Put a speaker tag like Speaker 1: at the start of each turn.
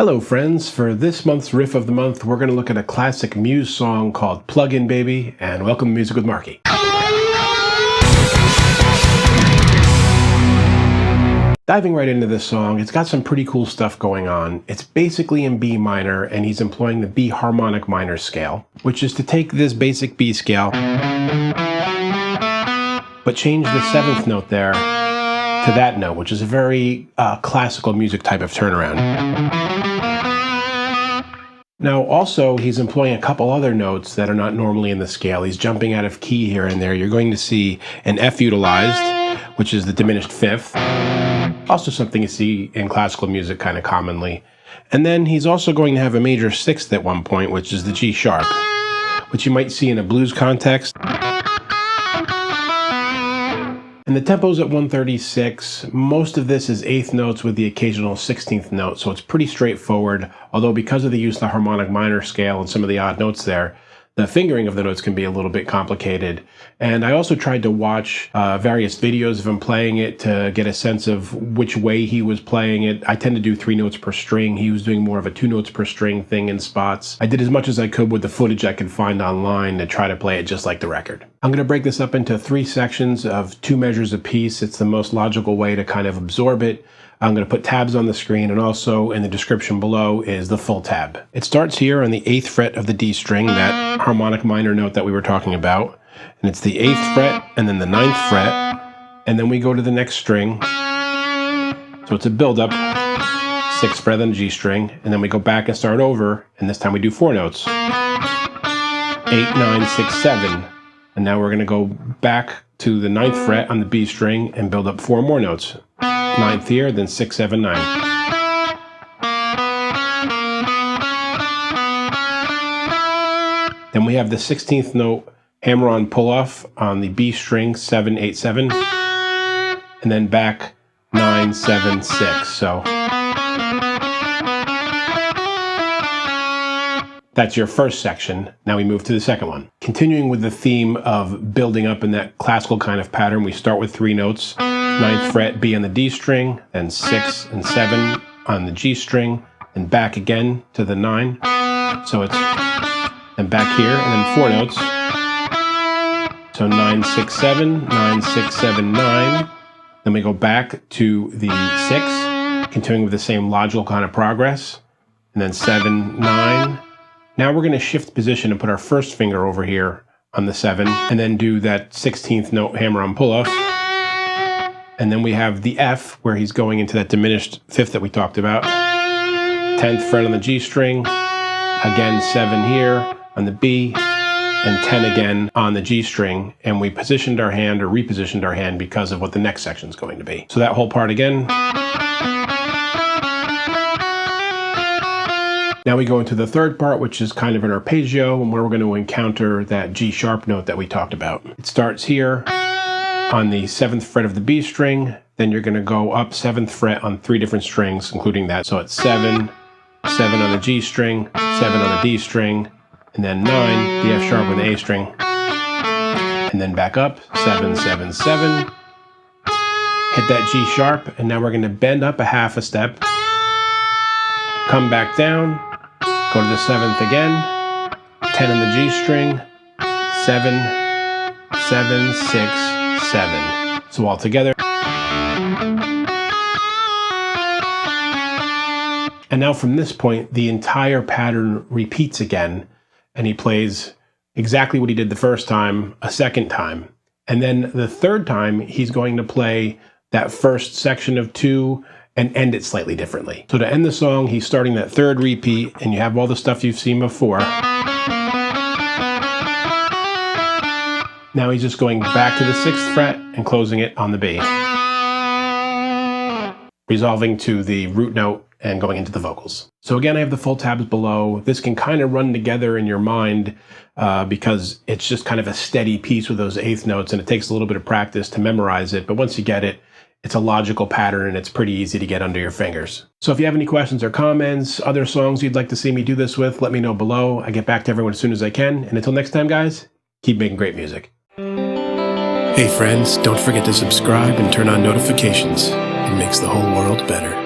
Speaker 1: Hello friends, for this month's Riff of the Month, we're going to look at a classic Muse song called Plug In Baby, and welcome to Music with Marky. Diving right into this song, it's got some pretty cool stuff going on. It's basically in B minor, and he's employing the B harmonic minor scale, which is to take this basic B scale, but change the 7th note there to that note, which is a very classical music type of turnaround. Now also, he's employing a couple other notes that are not normally in the scale. He's jumping out of key here and there. You're going to see an F utilized, which is the diminished 5th. Also something you see in classical music kind of commonly. And then he's also going to have a major 6th at one point, which is the G sharp, which you might see in a blues context. And the tempo's at 136. Most of this is 8th notes with the occasional 16th note, so it's pretty straightforward, although because of the use of the harmonic minor scale and some of the odd notes there, the fingering of the notes can be a little bit complicated. And I also tried to watch various videos of him playing it to get a sense of which way he was playing it. I tend to do 3 notes per string. He was doing more of a 2 notes per string thing in spots. I did as much as I could with the footage I could find online to try to play it just like the record. I'm going to break this up into 3 sections of 2 measures apiece. It's the most logical way to kind of absorb it. I'm going to put tabs on the screen, and also in the description below is the full tab. It starts here on the 8th fret of the D string, that harmonic minor note that we were talking about. And it's the 8th fret and then the 9th fret. And then we go to the next string. So it's a build-up, 6th fret on the G string. And then we go back and start over, and this time we do 4 notes. 8, 9, 6, 7. And now we're going to go back to the 9th fret on the B string and build up 4 more notes. 9th here, then 6, 7, 9. Then we have the 16th note hammer-on pull-off on the B string, 7, 8, 7. And then back 9, 7, 6. So that's your first section. Now we move to the second one. Continuing with the theme of building up in that classical kind of pattern, we start with 3 notes. 9th fret B on the D string, then 6 and 7 on the G string, and back again to the 9. So it's then back here, and then 4 notes. So 9, 6, 7, 9, 6, 7, 9. Then we go back to the 6, continuing with the same logical kind of progress, and then 7, 9. Now we're going to shift position and put our first finger over here on the 7, and then do that 16th note hammer-on pull-off. And then we have the F, where he's going into that diminished 5th that we talked about. 10th fret on the G string. Again, 7 here on the B. And 10 again on the G string. And we positioned our hand, or repositioned our hand, because of what the next section is going to be. So that whole part again. Now we go into the third part, which is kind of an arpeggio, and where we're going to encounter that G sharp note that we talked about. It starts here on the 7th fret of the B string, then you're going to go up 7th fret on 3 different strings, including that. So it's 7, 7 on the G string, 7 on the D string, and then 9, the F sharp on the A string, and then back up, 7, 7, 7, hit that G sharp, and now we're going to bend up a half a step, come back down, go to the 7th again, 10 on the G string, 7, 7, 6, 7. So all together. And now from this point, the entire pattern repeats again, and he plays exactly what he did the first time, a second time. And then the third time, he's going to play that first section of 2 and end it slightly differently. So to end the song, he's starting that third repeat, and you have all the stuff you've seen before. Now he's just going back to the 6th fret and closing it on the B, resolving to the root note and going into the vocals. So again, I have the full tabs below. This can kind of run together in your mind because it's just kind of a steady piece with those 8th notes, and it takes a little bit of practice to memorize it. But once you get it, it's a logical pattern, and it's pretty easy to get under your fingers. So if you have any questions or comments, other songs you'd like to see me do this with, let me know below. I get back to everyone as soon as I can. And until next time, guys, keep making great music. Hey friends, don't forget to subscribe and turn on notifications. It makes the whole world better.